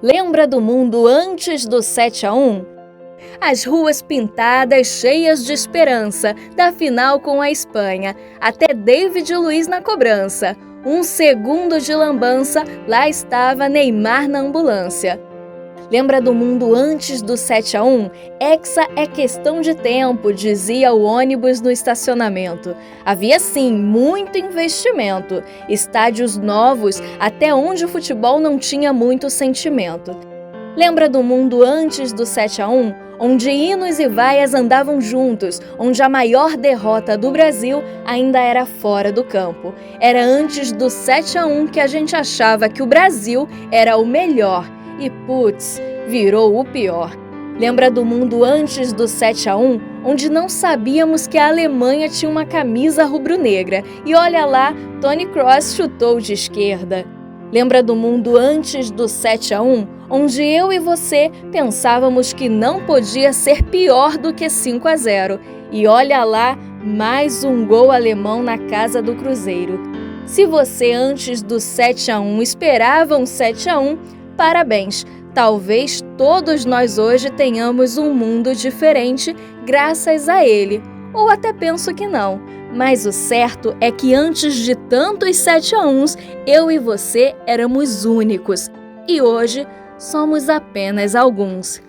Lembra do mundo antes do 7-1? As ruas pintadas, cheias de esperança, da final com a Espanha, até David Luiz na cobrança. Um segundo de lambança, lá estava Neymar na ambulância. Lembra do mundo antes do 7-1? Hexa é questão de tempo, dizia o ônibus no estacionamento. Havia sim muito investimento, estádios novos, até onde o futebol não tinha muito sentimento. Lembra do mundo antes do 7-1? Onde hinos e vaias andavam juntos, onde a maior derrota do Brasil ainda era fora do campo. Era antes do 7-1 que a gente achava que o Brasil era o melhor. E putz, virou o pior. Lembra do mundo antes do 7-1, onde não sabíamos que a Alemanha tinha uma camisa rubro-negra e olha lá, Toni Kroos chutou de esquerda. Lembra do mundo antes do 7-1, onde eu e você pensávamos que não podia ser pior do que 5-0 e olha lá, mais um gol alemão na casa do Cruzeiro. Se você antes do 7-1 esperava um 7-1, parabéns! Talvez todos nós hoje tenhamos um mundo diferente graças a ele. Ou até penso que não. Mas o certo é que antes de tantos 7-1s, eu e você éramos únicos. E hoje somos apenas alguns.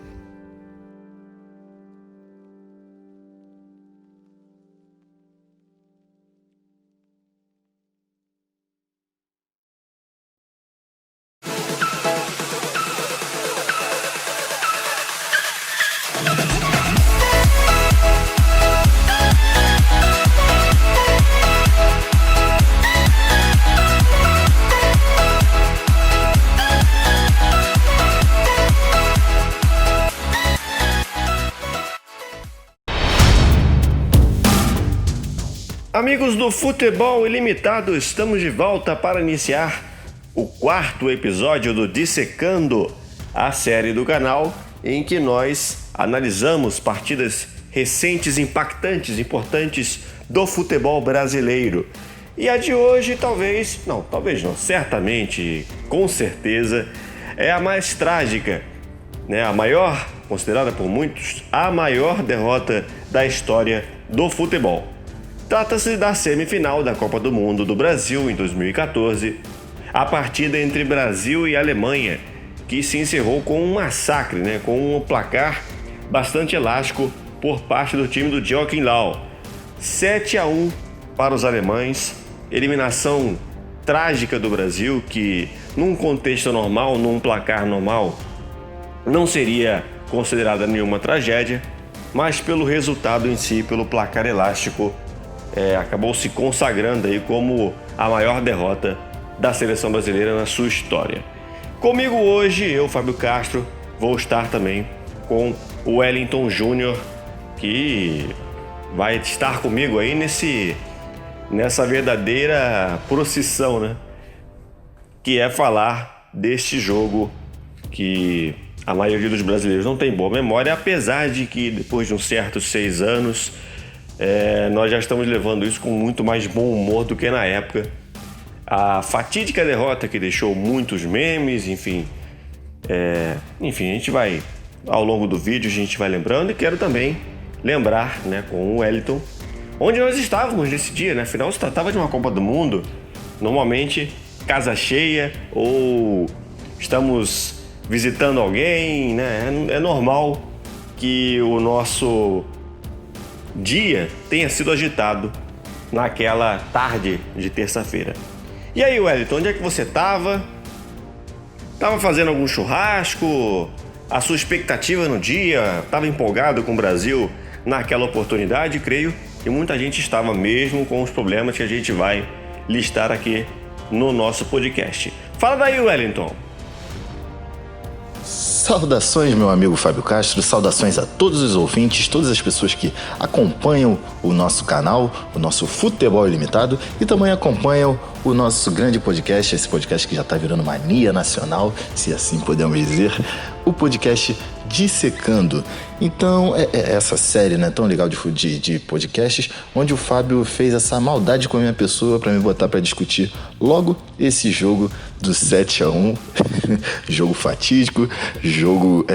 Amigos do Futebol Ilimitado, estamos de volta para iniciar o 4º episódio do Dissecando, a série do canal em que nós analisamos partidas recentes, impactantes, importantes do futebol brasileiro. E a de hoje talvez não, certamente, com certeza, é a mais trágica, né? A maior, considerada por muitos, a maior derrota da história do futebol. Trata-se da semifinal da Copa do Mundo do Brasil em 2014, a partida entre Brasil e Alemanha, que se encerrou com um massacre, com um placar bastante elástico por parte do time do Joachim Löw. 7-1 para os alemães, eliminação trágica do Brasil, que num contexto normal, num placar normal, não seria considerada nenhuma tragédia, mas pelo resultado em si, pelo placar elástico, acabou se consagrando aí como a maior derrota da seleção brasileira na sua história. Comigo hoje, eu, Fábio Castro, vou estar também com o Wellington Júnior, que vai estar comigo aí nessa verdadeira procissão, que é falar deste jogo que a maioria dos brasileiros não tem boa memória, apesar de que depois de uns certos 6 anos, nós já estamos levando isso com muito mais bom humor do que na época. A fatídica derrota que deixou muitos memes, enfim, a gente vai, ao longo do vídeo, a gente vai lembrando, e quero também lembrar, com o Wellington, onde nós estávamos nesse dia, afinal se tratava de uma Copa do Mundo, normalmente casa cheia, ou estamos visitando alguém, é normal que o nosso dia tenha sido agitado naquela tarde de terça-feira. E aí, Wellington, onde é que você estava? Estava fazendo algum churrasco? A sua expectativa no dia? Estava empolgado com o Brasil naquela oportunidade? Creio que muita gente estava, mesmo com os problemas que a gente vai listar aqui no nosso podcast. Fala daí, Wellington. Saudações, meu amigo Fábio Castro, saudações a todos os ouvintes, todas as pessoas que acompanham o nosso canal, o nosso Futebol Ilimitado, e também acompanham o nosso grande podcast, esse podcast que já está virando mania nacional, se assim podemos dizer, o podcast Dissecando. Então, essa série tão legal de podcasts, onde o Fábio fez essa maldade com a minha pessoa para me botar para discutir logo esse jogo do 7-1. jogo fatídico, jogo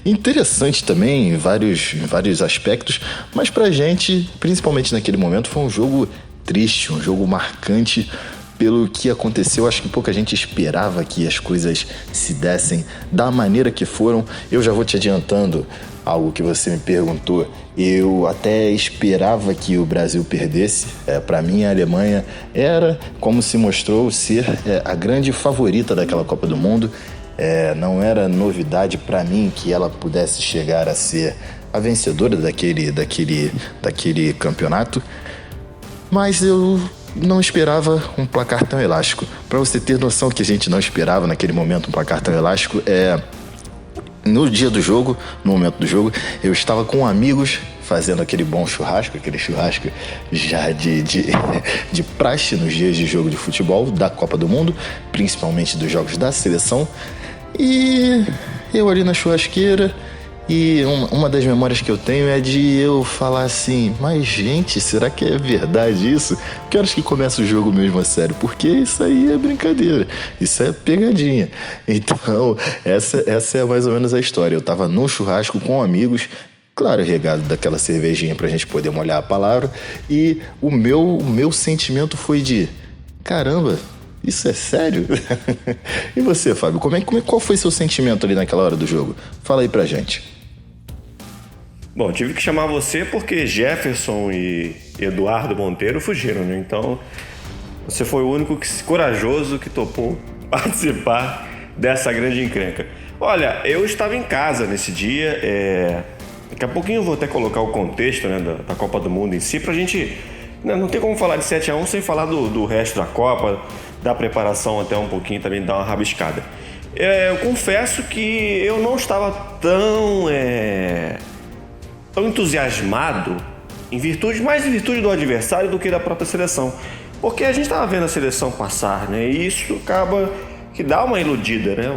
interessante também em vários aspectos, mas pra gente, principalmente naquele momento, foi um jogo triste, um jogo marcante pelo que aconteceu. Acho que pouca gente esperava que as coisas se dessem da maneira que foram. Eu já vou te adiantando algo que você me perguntou. Eu até esperava que o Brasil perdesse. Para mim, a Alemanha era, como se mostrou, ser a grande favorita daquela Copa do Mundo. Não era novidade para mim que ela pudesse chegar a ser a vencedora daquele campeonato. Mas eu não esperava um placar tão elástico. Para você ter noção que a gente não esperava naquele momento um placar tão elástico, no dia do jogo, no momento do jogo, eu estava com amigos fazendo aquele bom churrasco, aquele churrasco já de praxe nos dias de jogo de futebol da Copa do Mundo, principalmente dos jogos da seleção. E eu ali na churrasqueira, e uma das memórias que eu tenho é de eu falar assim: mas gente, será que é verdade isso? Que horas que começa o jogo mesmo a sério? Porque isso aí é brincadeira, isso é pegadinha. Então, essa é mais ou menos a história. Eu tava num churrasco com amigos, claro, regado daquela cervejinha pra gente poder molhar a palavra, e o meu sentimento foi de: caramba, isso é sério? E você, Fábio, qual foi seu sentimento ali naquela hora do jogo? Fala aí pra gente. Bom, tive que chamar você porque Jefferson e Eduardo Monteiro fugiram, né? Então, você foi o único corajoso que topou participar dessa grande encrenca. Olha, eu estava em casa nesse dia. Daqui a pouquinho eu vou até colocar o contexto, né, da Copa do Mundo em si, pra gente... Não tem como falar de 7-1 sem falar do resto da Copa, da preparação até um pouquinho também, dar uma rabiscada. Eu confesso que eu não estava tão entusiasmado mais em virtude do adversário do que da própria seleção. Porque a gente estava vendo a seleção passar, né? E isso acaba que dá uma iludida, né?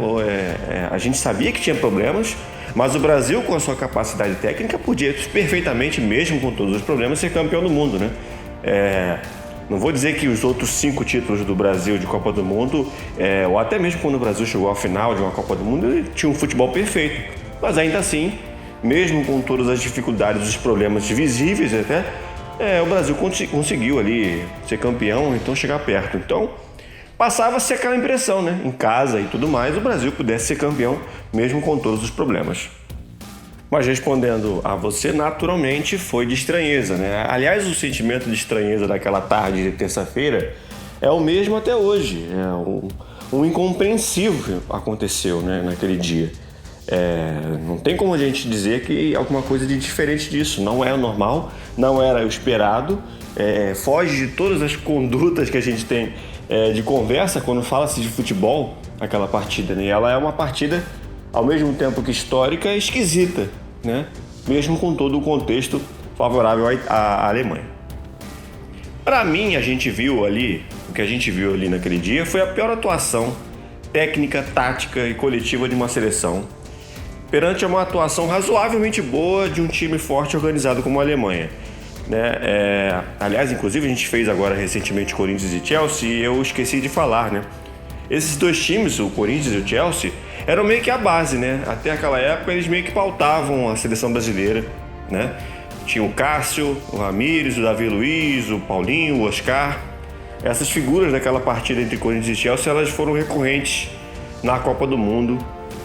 A gente sabia que tinha problemas, mas o Brasil, com a sua capacidade técnica, podia perfeitamente, mesmo com todos os problemas, ser campeão do mundo, né? Não vou dizer que os outros 5 títulos do Brasil de Copa do Mundo, ou até mesmo quando o Brasil chegou à final de uma Copa do Mundo, ele tinha um futebol perfeito. Mas ainda assim, mesmo com todas as dificuldades, os problemas visíveis até, o Brasil conseguiu ali ser campeão, então chegar perto. Então, passava-se aquela impressão, né? Em casa e tudo mais, o Brasil pudesse ser campeão, mesmo com todos os problemas. Mas respondendo a você, naturalmente foi de estranheza, né? Aliás, o sentimento de estranheza daquela tarde de terça-feira é o mesmo até hoje. Um incompreensível aconteceu, né, naquele dia. Não tem como a gente dizer que alguma coisa de diferente disso. Não é o normal, não era o esperado, foge de todas as condutas que a gente tem de conversa quando fala-se de futebol, aquela partida, né? Ela é uma partida, ao mesmo tempo que histórica, esquisita, né? Mesmo com todo o contexto favorável à Alemanha. Para mim, o que a gente viu ali naquele dia foi a pior atuação técnica, tática e coletiva de uma seleção perante uma atuação razoavelmente boa de um time forte e organizado como a Alemanha, né? Aliás, inclusive, a gente fez agora recentemente Corinthians e Chelsea, e eu esqueci de falar, né? Esses dois times, o Corinthians e o Chelsea, eram meio que a base, né? Até aquela época eles meio que pautavam a seleção brasileira, né? Tinha o Cássio, o Ramires, o Davi Luiz, o Paulinho, o Oscar. Essas figuras daquela partida entre Corinthians e Chelsea, elas foram recorrentes na Copa do Mundo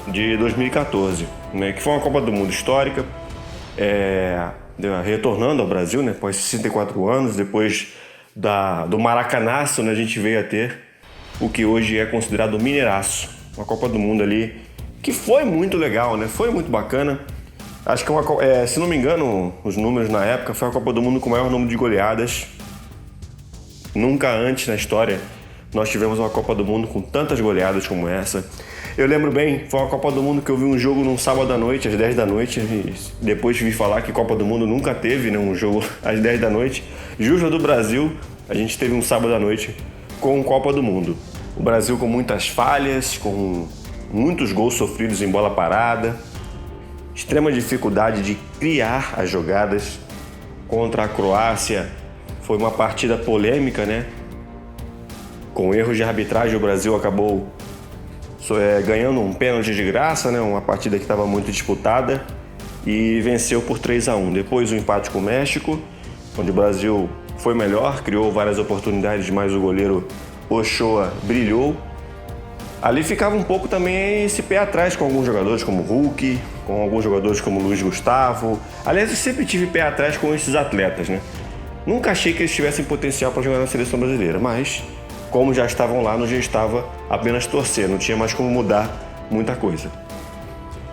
de 2014, né? Que foi uma Copa do Mundo histórica, retornando ao Brasil, né? Após 64 anos, depois do Maracanaço, né? A gente veio a ter o que hoje é considerado o Mineiraço, uma Copa do Mundo ali que foi muito legal, né? Foi muito bacana. Acho que se não me engano, os números na época, foi a Copa do Mundo com o maior número de goleadas. Nunca antes na história nós tivemos uma Copa do Mundo com tantas goleadas como essa. Eu lembro bem, foi uma Copa do Mundo que eu vi um jogo num sábado à noite, às 10 da noite, e depois vi falar que Copa do Mundo nunca teve, né, um jogo às 10 da noite. Justa do Brasil, a gente teve um sábado à noite com Copa do Mundo. O Brasil com muitas falhas, com muitos gols sofridos em bola parada, extrema dificuldade de criar as jogadas. Contra a Croácia foi uma partida polêmica, né? Com erros de arbitragem, o Brasil acabou ganhando um pênalti de graça, né? Uma partida que estava muito disputada, e venceu por 3-1. Depois o empate com o México, onde o Brasil foi melhor, criou várias oportunidades, mas o goleiro Ochoa brilhou. Ali ficava um pouco também esse pé atrás com alguns jogadores como Hulk, com alguns jogadores como Luiz Gustavo. Aliás, eu sempre tive pé atrás com esses atletas, né? Nunca achei que eles tivessem potencial para jogar na seleção brasileira, mas como já estavam lá, não já estava apenas torcer, não tinha mais como mudar muita coisa.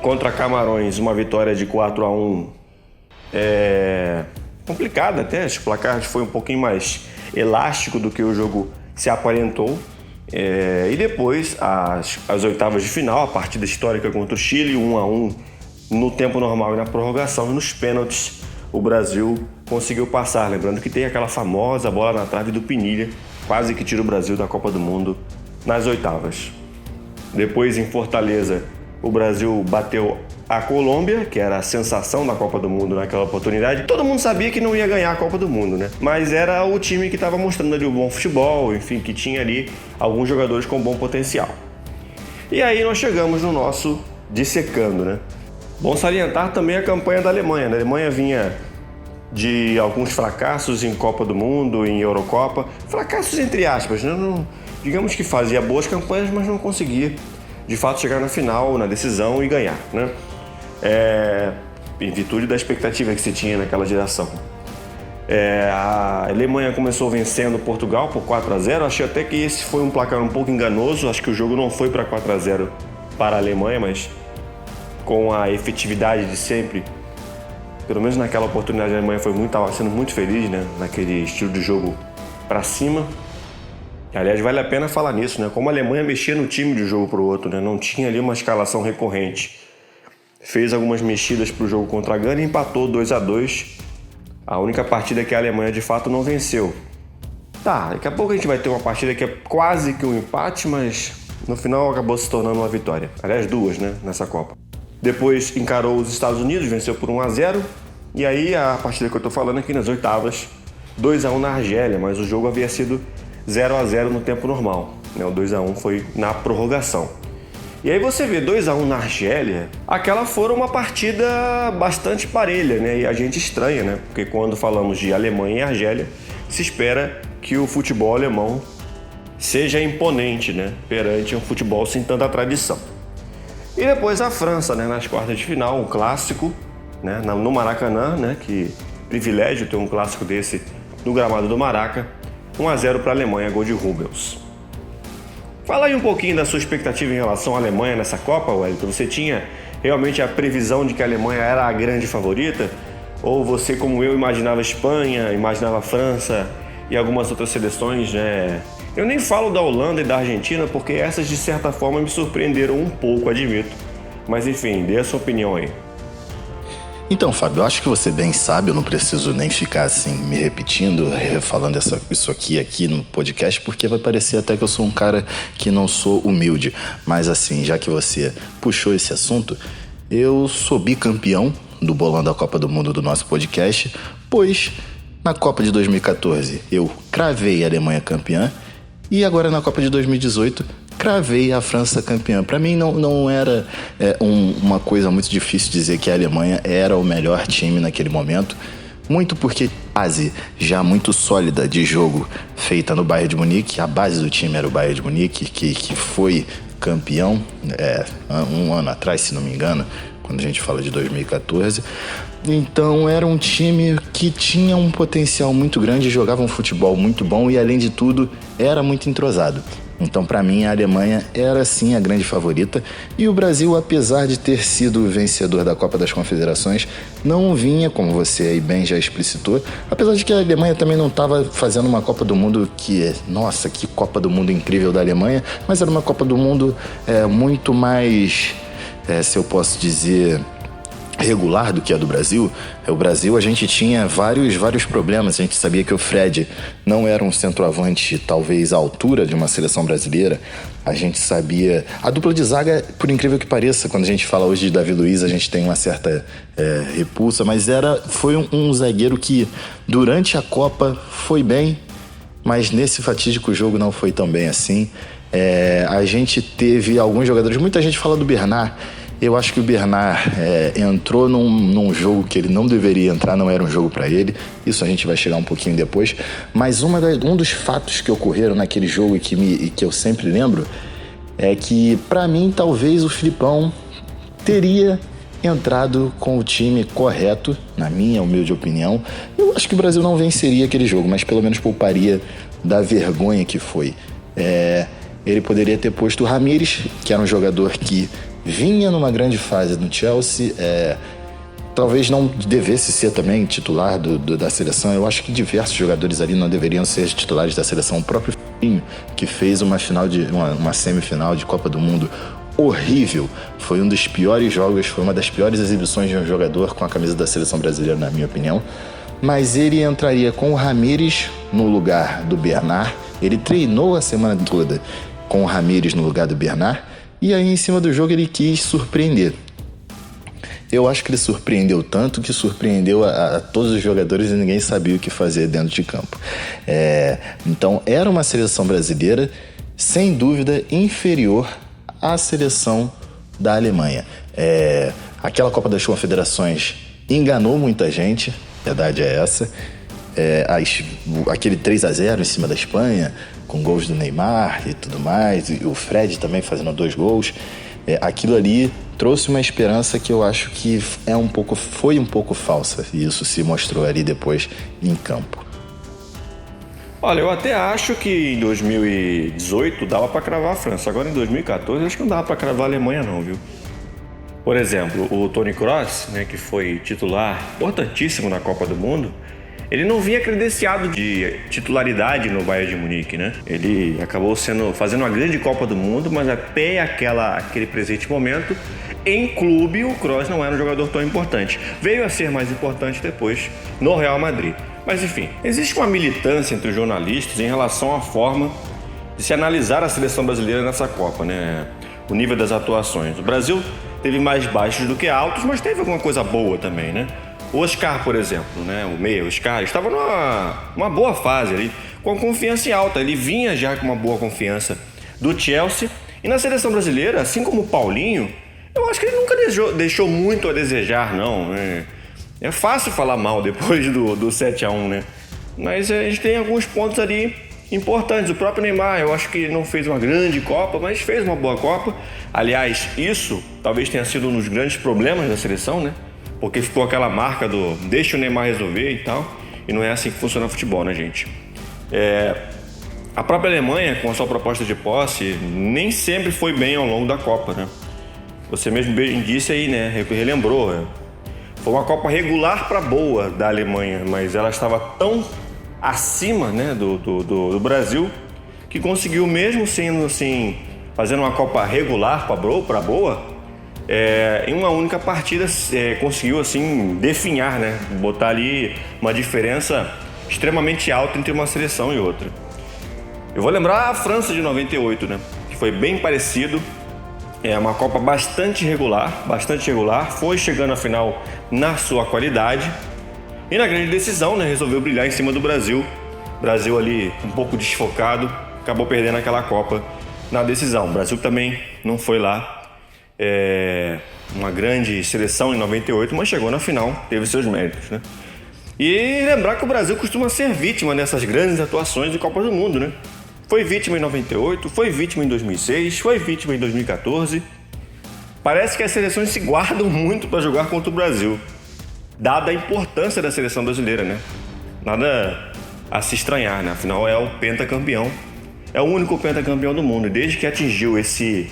Contra Camarões, uma vitória de 4-1 complicada até, o placar foi um pouquinho mais elástico do que o jogo se aparentou. E depois, as oitavas de final, a partida histórica contra o Chile, 1-1 no tempo normal e na prorrogação, e nos pênaltis o Brasil conseguiu passar. Lembrando que tem aquela famosa bola na trave do Pinilha, quase que tira o Brasil da Copa do Mundo nas oitavas. Depois, em Fortaleza, o Brasil bateu a Colômbia, que era a sensação da Copa do Mundo naquela oportunidade. Todo mundo sabia que não ia ganhar a Copa do Mundo, né? Mas era o time que estava mostrando ali o bom futebol, enfim, que tinha ali alguns jogadores com bom potencial. E aí nós chegamos no nosso dissecando, né? Bom salientar também a campanha da Alemanha. A Alemanha vinha de alguns fracassos em Copa do Mundo, em Eurocopa. Fracassos entre aspas, né? Digamos que fazia boas campanhas, mas não conseguia de fato chegar na final, na decisão e ganhar, né? Em virtude da expectativa que se tinha naquela geração. A Alemanha começou vencendo Portugal por 4-0. Achei até que esse foi um placar um pouco enganoso. Acho que o jogo não foi para 4-0 para a Alemanha, mas com a efetividade de sempre, pelo menos naquela oportunidade, a Alemanha estava sendo muito feliz, né? Naquele estilo de jogo para cima. Aliás, vale a pena falar nisso, né? Como a Alemanha mexia no time de um jogo para o outro, né? Não tinha ali uma escalação recorrente. Fez algumas mexidas para o jogo contra a Gana e empatou 2-2. A única partida que a Alemanha de fato não venceu. Daqui a pouco a gente vai ter uma partida que é quase que um empate, mas no final acabou se tornando uma vitória. Aliás, duas, né? Nessa Copa. Depois encarou os Estados Unidos, venceu por 1-0. E aí a partida que eu tô falando aqui nas oitavas, 2-1 na Argélia, mas o jogo havia sido 0-0 no tempo normal, né? O 2-1 foi na prorrogação. E aí você vê 2-1 na Argélia, aquela foi uma partida bastante parelha, né? E a gente estranha, né? Porque quando falamos de Alemanha e Argélia, se espera que o futebol alemão seja imponente, né? Perante um futebol sem tanta tradição. E depois a França, né? Nas quartas de final, um clássico, né? No Maracanã, né? Que privilégio ter um clássico desse no gramado do Maraca. 1-0 para a Alemanha, gol de Hummels. Fala aí um pouquinho da sua expectativa em relação à Alemanha nessa Copa, Wellington. Você tinha realmente a previsão de que a Alemanha era a grande favorita? Ou você, como eu, imaginava a Espanha, imaginava a França e algumas outras seleções, né? Eu nem falo da Holanda e da Argentina, porque essas, de certa forma, me surpreenderam um pouco, admito. Mas, enfim, dê a sua opinião aí. Então, Fábio, eu acho que você bem sabe, eu não preciso nem ficar assim me repetindo, falando isso aqui no podcast, porque vai parecer até que eu sou um cara que não sou humilde. Mas assim, já que você puxou esse assunto, eu sou bicampeão do bolão da Copa do Mundo do nosso podcast, pois na Copa de 2014 eu cravei a Alemanha campeã e agora na Copa de 2018 cravei a França campeã. Para mim não era uma coisa muito difícil dizer que a Alemanha era o melhor time naquele momento, muito porque a base já muito sólida de jogo feita no Bayern de Munique, a base do time era o Bayern de Munique, que foi campeão um ano atrás, se não me engano, quando a gente fala de 2014. Então era um time que tinha um potencial muito grande, jogava um futebol muito bom e, além de tudo, era muito entrosado. Então, para mim, a Alemanha era, sim, a grande favorita. E o Brasil, apesar de ter sido o vencedor da Copa das Confederações, não vinha, como você aí bem já explicitou, apesar de que a Alemanha também não estava fazendo uma Copa do Mundo que, nossa, que Copa do Mundo incrível da Alemanha, mas era uma Copa do Mundo muito mais, se eu posso dizer, regular do que a do Brasil. O Brasil, a gente tinha vários problemas. A gente sabia que o Fred não era um centroavante, talvez à altura de uma seleção brasileira. A gente sabia... A dupla de zaga, por incrível que pareça, quando a gente fala hoje de Davi Luiz, a gente tem uma certa repulsa, mas foi um zagueiro que, durante a Copa, foi bem, mas nesse fatídico jogo não foi tão bem assim. A gente teve alguns jogadores, muita gente fala do Bernard. Eu acho que o Bernard entrou num jogo que ele não deveria entrar, não era um jogo para ele. Isso a gente vai chegar um pouquinho depois. Mas um dos fatos que ocorreram naquele jogo e que eu sempre lembro é que, para mim, talvez o Filipão teria entrado com o time correto, na minha humilde opinião. Eu acho que o Brasil não venceria aquele jogo, mas pelo menos pouparia da vergonha que foi. Ele poderia ter posto o Ramires, que era um jogador que vinha numa grande fase no Chelsea, talvez não devesse ser também titular da seleção. Eu acho que diversos jogadores ali não deveriam ser titulares da seleção. O próprio Filipinho, que fez uma semifinal de Copa do Mundo horrível, foi um dos piores jogos, foi uma das piores exibições de um jogador com a camisa da seleção brasileira, na minha opinião. Mas ele entraria com o Ramires no lugar do Bernard. Ele treinou a semana toda com o Ramires no lugar do Bernard, e aí em cima do jogo ele quis surpreender. Eu acho que ele surpreendeu tanto que surpreendeu a todos os jogadores e ninguém sabia o que fazer dentro de campo. Então era uma seleção brasileira, sem dúvida, inferior à seleção da Alemanha. Aquela Copa das Confederações enganou muita gente, a verdade é essa. Aquele 3-0 em cima da Espanha, com gols do Neymar e tudo mais, e o Fred também fazendo 2 gols, aquilo ali trouxe uma esperança que eu acho que foi um pouco falsa, e isso se mostrou ali depois em campo. Olha, eu até acho que em 2018 dava para cravar a França, agora em 2014 acho que não dava para cravar a Alemanha não, viu? Por exemplo, o Toni Kroos, né, que foi titular importantíssimo na Copa do Mundo, ele não vinha credenciado de titularidade no Bayern de Munique, né? Ele acabou fazendo uma grande Copa do Mundo, mas até aquele presente momento, em clube, o Kroos não era um jogador tão importante. Veio a ser mais importante depois no Real Madrid. Mas enfim, existe uma militância entre os jornalistas em relação à forma de se analisar a seleção brasileira nessa Copa, né? O nível das atuações. O Brasil teve mais baixos do que altos, mas teve alguma coisa boa também, né? O Oscar, por exemplo, né? O meia, o Oscar, estava numa boa fase ali, com confiança alta. Ele vinha já com uma boa confiança do Chelsea. E na seleção brasileira, assim como o Paulinho, eu acho que ele nunca deixou muito a desejar, não. É fácil falar mal depois do 7-1, né? Mas a gente tem alguns pontos ali importantes. O próprio Neymar, eu acho que não fez uma grande Copa, mas fez uma boa Copa. Aliás, isso talvez tenha sido um dos grandes problemas da seleção, né? Porque ficou aquela marca do deixa o Neymar resolver e tal. E não é assim que funciona o futebol, né, gente? A própria Alemanha, com a sua proposta de posse, nem sempre foi bem ao longo da Copa, né? Você mesmo bem disse aí, né? Relembrou. Foi uma Copa regular para boa da Alemanha, mas ela estava tão acima, né, do Brasil, que conseguiu, mesmo sendo assim, fazendo uma Copa regular para boa, em uma única partida conseguiu assim definhar, né, botar ali uma diferença extremamente alta entre uma seleção e outra. Eu vou lembrar a França de 98, né, que foi bem parecido. Uma Copa bastante regular, foi chegando à final na sua qualidade e na grande decisão, né, resolveu brilhar em cima do Brasil. Brasil ali um pouco desfocado, acabou perdendo aquela Copa na decisão. O Brasil também não foi lá uma grande seleção em 98, mas chegou na final, teve seus méritos, né? E lembrar que o Brasil costuma ser vítima nessas grandes atuações de Copa do Mundo, né? Foi vítima em 98, foi vítima em 2006, foi vítima em 2014. Parece que as seleções se guardam muito para jogar contra o Brasil, dada a importância da seleção brasileira, né? Nada a se estranhar, né? Afinal, é o pentacampeão. É o único pentacampeão do mundo. E desde que atingiu esse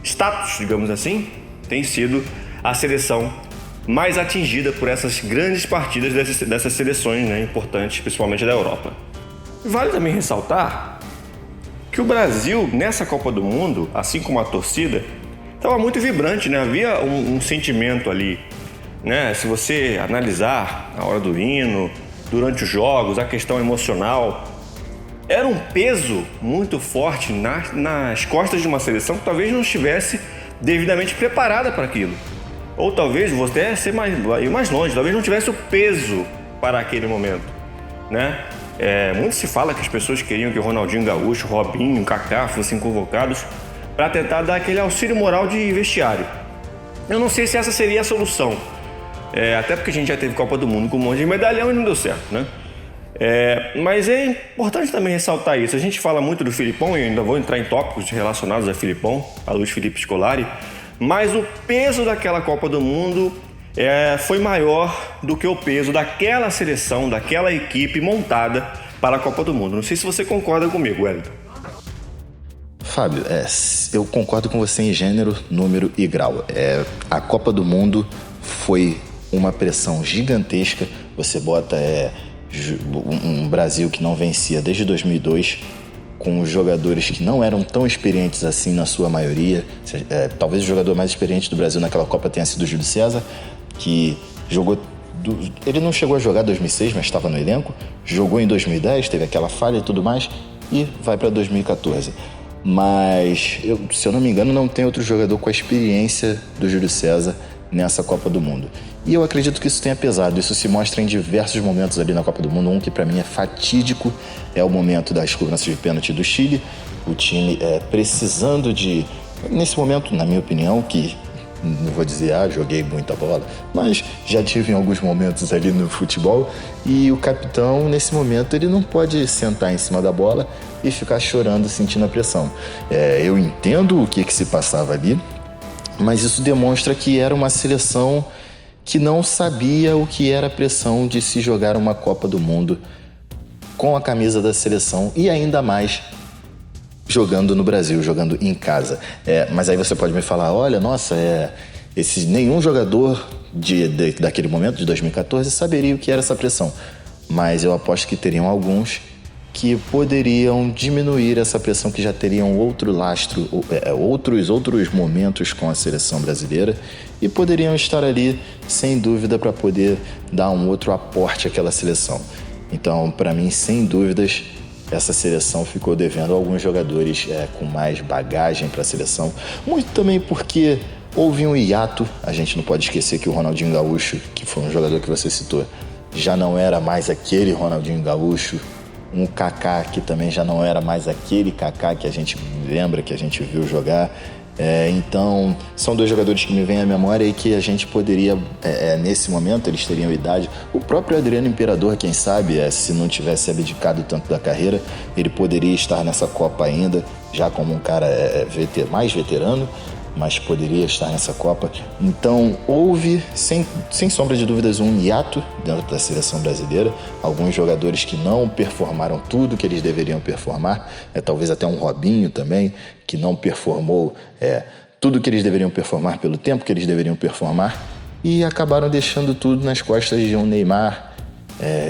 status, digamos assim, tem sido a seleção mais atingida por essas grandes partidas dessas seleções, né, importantes, principalmente da Europa. Vale também ressaltar que o Brasil, nessa Copa do Mundo, assim como a torcida, estava muito vibrante, né? Havia um sentimento ali, né? Se você analisar a hora do hino, durante os jogos, a questão emocional, era um peso muito forte nas costas de uma seleção que talvez não estivesse devidamente preparada para aquilo. Ou talvez, vou até ir mais longe, talvez não tivesse o peso para aquele momento, né? Muito se fala que as pessoas queriam que o Ronaldinho Gaúcho, Robinho, Kaká fossem convocados para tentar dar aquele auxílio moral de vestiário. Eu não sei se essa seria a solução, até porque a gente já teve Copa do Mundo com um monte de medalhão e não deu certo, né? Mas é importante também ressaltar isso. A gente fala muito do Filipão, e eu ainda vou entrar em tópicos relacionados a Filipão, a Luiz Felipe Scolari, mas o peso daquela Copa do Mundo foi maior do que o peso daquela seleção, daquela equipe montada para a Copa do Mundo. Não sei se você concorda comigo, Wellington. Fábio, eu concordo com você em gênero, número e grau. A Copa do Mundo foi uma pressão gigantesca. Você bota um Brasil que não vencia desde 2002, com jogadores que não eram tão experientes assim na sua maioria. Talvez o jogador mais experiente do Brasil naquela Copa tenha sido o Júlio César, que jogou... Ele não chegou a jogar em 2006, mas estava no elenco. Jogou em 2010, teve aquela falha e tudo mais, e vai para 2014. Mas, se eu não me engano, não tem outro jogador com a experiência do Júlio César nessa Copa do Mundo. E eu acredito que isso tenha pesado. Isso se mostra em diversos momentos ali na Copa do Mundo. Um que para mim é fatídico é o momento das cobranças de pênalti do Chile. O time precisando de... Nesse momento, na minha opinião, que não vou dizer, joguei muita bola, mas já tive em alguns momentos ali no futebol, e o capitão, nesse momento, ele não pode sentar em cima da bola e ficar chorando, sentindo a pressão. Eu entendo o que se passava ali, mas isso demonstra que era uma seleção que não sabia o que era a pressão de se jogar uma Copa do Mundo com a camisa da seleção, e ainda mais jogando no Brasil, jogando em casa. Mas aí você pode me falar, olha, nossa, nenhum jogador daquele momento, de 2014, saberia o que era essa pressão. Mas eu aposto que teriam alguns que poderiam diminuir essa pressão, que já teriam outro lastro, outros momentos com a seleção brasileira, e poderiam estar ali, sem dúvida, para poder dar um outro aporte àquela seleção. Então, para mim, sem dúvidas, essa seleção ficou devendo alguns jogadores com mais bagagem para a seleção. Muito também porque houve um hiato. A gente não pode esquecer que o Ronaldinho Gaúcho, que foi um jogador que você citou, já não era mais aquele Ronaldinho Gaúcho. Um Kaká que também já não era mais aquele Kaká que a gente lembra, que a gente viu jogar. Então, são dois jogadores que me vêm à memória e que a gente poderia, nesse momento, eles teriam idade. O próprio Adriano Imperador, quem sabe, se não tivesse abdicado tanto da carreira, ele poderia estar nessa Copa ainda, já como um cara mais veterano, mas poderia estar nessa Copa. Então, houve, sem sombra de dúvidas, um hiato dentro da seleção brasileira. Alguns jogadores que não performaram tudo que eles deveriam performar, talvez até um Robinho também, que não performou tudo que eles deveriam performar pelo tempo que eles deveriam performar, e acabaram deixando tudo nas costas de um Neymar,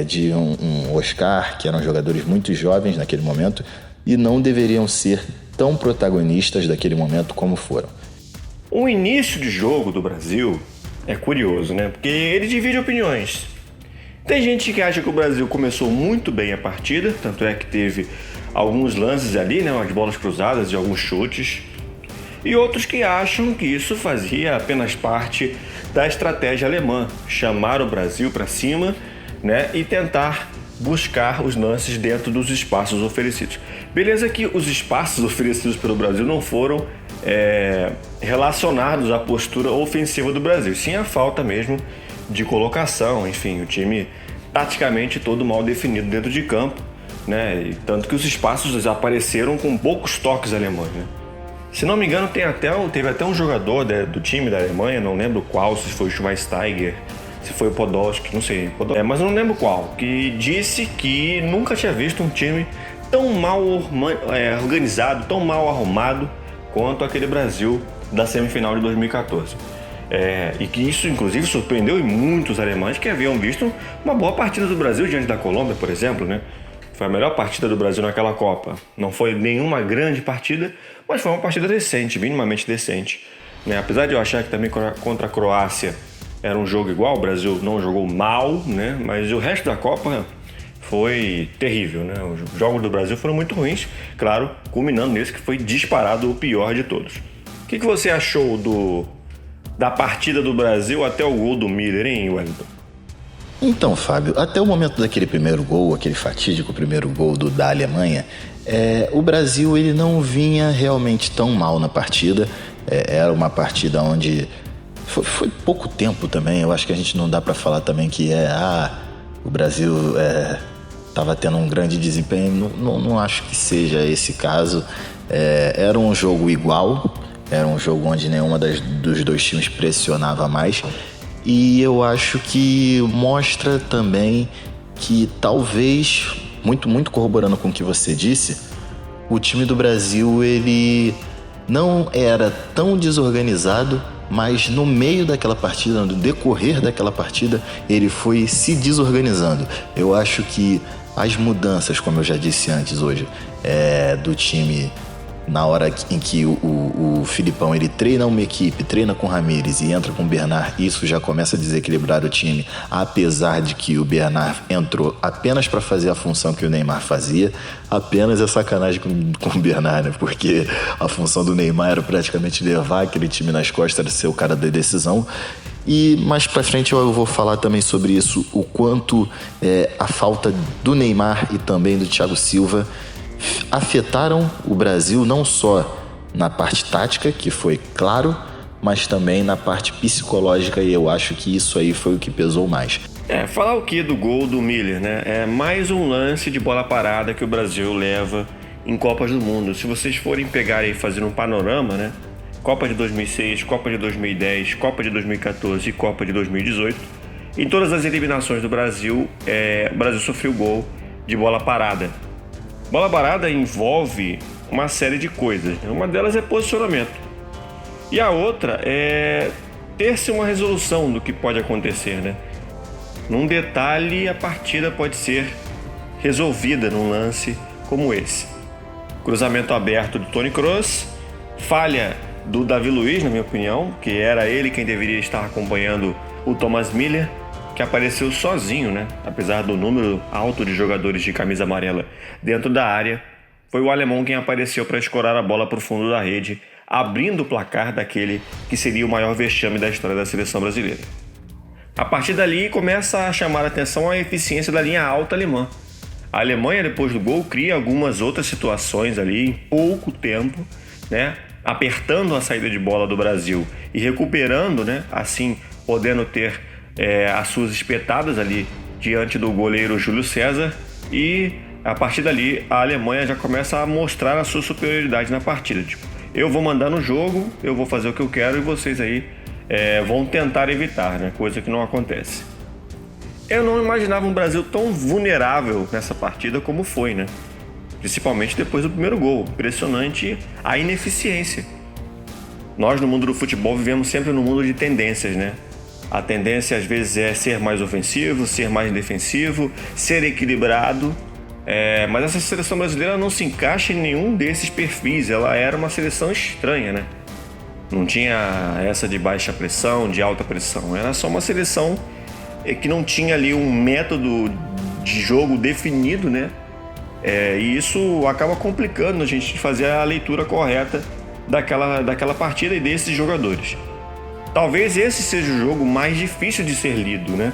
de um Oscar, que eram jogadores muito jovens naquele momento e não deveriam ser tão protagonistas daquele momento como foram. O início de jogo do Brasil é curioso, né? Porque ele divide opiniões. Tem gente que acha que o Brasil começou muito bem a partida, tanto é que teve alguns lances ali, né? Umas bolas cruzadas e alguns chutes. E outros que acham que isso fazia apenas parte da estratégia alemã, chamar o Brasil para cima, né? E tentar buscar os lances dentro dos espaços oferecidos. Beleza que os espaços oferecidos pelo Brasil não foram relacionados à postura ofensiva do Brasil, sim a falta mesmo de colocação, enfim, o time taticamente todo mal definido dentro de campo, né? E tanto que os espaços apareceram com poucos toques alemães, né? Se não me engano, teve até um jogador do time da Alemanha, não lembro qual, se foi o Schweinsteiger, se foi o Podolski, não sei, mas eu não lembro qual, que disse que nunca tinha visto um time tão mal organizado, tão mal arrumado quanto aquele Brasil da semifinal de 2014. E que isso, inclusive, surpreendeu muitos alemães que haviam visto uma boa partida do Brasil diante da Colômbia, por exemplo, né? Foi a melhor partida do Brasil naquela Copa. Não foi nenhuma grande partida, mas foi uma partida decente, minimamente decente, né? Apesar de eu achar que também contra a Croácia era um jogo igual, o Brasil não jogou mal, né? Mas o resto da Copa foi terrível, né? Os jogos do Brasil foram muito ruins, claro, culminando nesse que foi disparado o pior de todos. O que você achou da partida do Brasil até o gol do Miller, hein, Wellington? Então, Fábio, até o momento daquele primeiro gol, aquele fatídico primeiro gol da Alemanha, o Brasil ele não vinha realmente tão mal na partida. Era uma partida onde foi pouco tempo também. Eu acho que a gente não dá para falar também que o Brasil estava tendo um grande desempenho. Não acho que seja esse caso. Era um jogo igual, era um jogo onde nenhuma dos dois times pressionava mais. E eu acho que mostra também que talvez, muito corroborando com o que você disse, o time do Brasil ele não era tão desorganizado, mas no meio daquela partida, no decorrer daquela partida, ele foi se desorganizando. Eu acho que as mudanças, como eu já disse antes hoje, do time, na hora em que o Filipão ele treina uma equipe, treina com o Ramires e entra com o Bernard, isso já começa a desequilibrar o time, apesar de que o Bernard entrou apenas para fazer a função que o Neymar fazia. Apenas é sacanagem com o Bernard, né? Porque a função do Neymar era praticamente levar aquele time nas costas, era ser o cara da decisão. E mais pra frente eu vou falar também sobre isso, o quanto a falta do Neymar e também do Thiago Silva afetaram o Brasil não só na parte tática, que foi claro, mas também na parte psicológica, e eu acho que isso aí foi o que pesou mais. Falar o que do gol do Miller, né? É mais um lance de bola parada que o Brasil leva em Copas do Mundo. Se vocês forem pegar e fazer um panorama, né? Copa de 2006, Copa de 2010, Copa de 2014 e Copa de 2018, em todas as eliminações do Brasil, o Brasil sofreu gol de bola parada. Bola parada envolve uma série de coisas, né? Uma delas é posicionamento. E a outra é ter-se uma resolução do que pode acontecer, né? Num detalhe, a partida pode ser resolvida num lance como esse. Cruzamento aberto do Toni Kroos, falha do Davi Luiz, na minha opinião, que era ele quem deveria estar acompanhando o Thomas Müller, que apareceu sozinho, né? Apesar do número alto de jogadores de camisa amarela dentro da área, foi o alemão quem apareceu para escorar a bola para o fundo da rede, abrindo o placar daquele que seria o maior vexame da história da seleção brasileira. A partir dali começa a chamar a atenção a eficiência da linha alta alemã. A Alemanha, depois do gol, cria algumas outras situações ali em pouco tempo, né? Apertando a saída de bola do Brasil e recuperando, né? Assim, podendo ter as suas espetadas ali diante do goleiro Júlio César, e a partir dali a Alemanha já começa a mostrar a sua superioridade na partida. Tipo, eu vou mandar no jogo, eu vou fazer o que eu quero e vocês aí vão tentar evitar, né? Coisa que não acontece. Eu não imaginava um Brasil tão vulnerável nessa partida como foi, né? Principalmente depois do primeiro gol. Impressionante a ineficiência. Nós no mundo do futebol vivemos sempre no mundo de tendências, né? A tendência às vezes é ser mais ofensivo, ser mais defensivo, ser equilibrado. Mas essa seleção brasileira não se encaixa em nenhum desses perfis. Ela era uma seleção estranha, né? Não tinha essa de baixa pressão, de alta pressão. Era só uma seleção que não tinha ali um método de jogo definido, né? E isso acaba complicando a gente fazer a leitura correta daquela partida e desses jogadores. Talvez esse seja o jogo mais difícil de ser lido, né?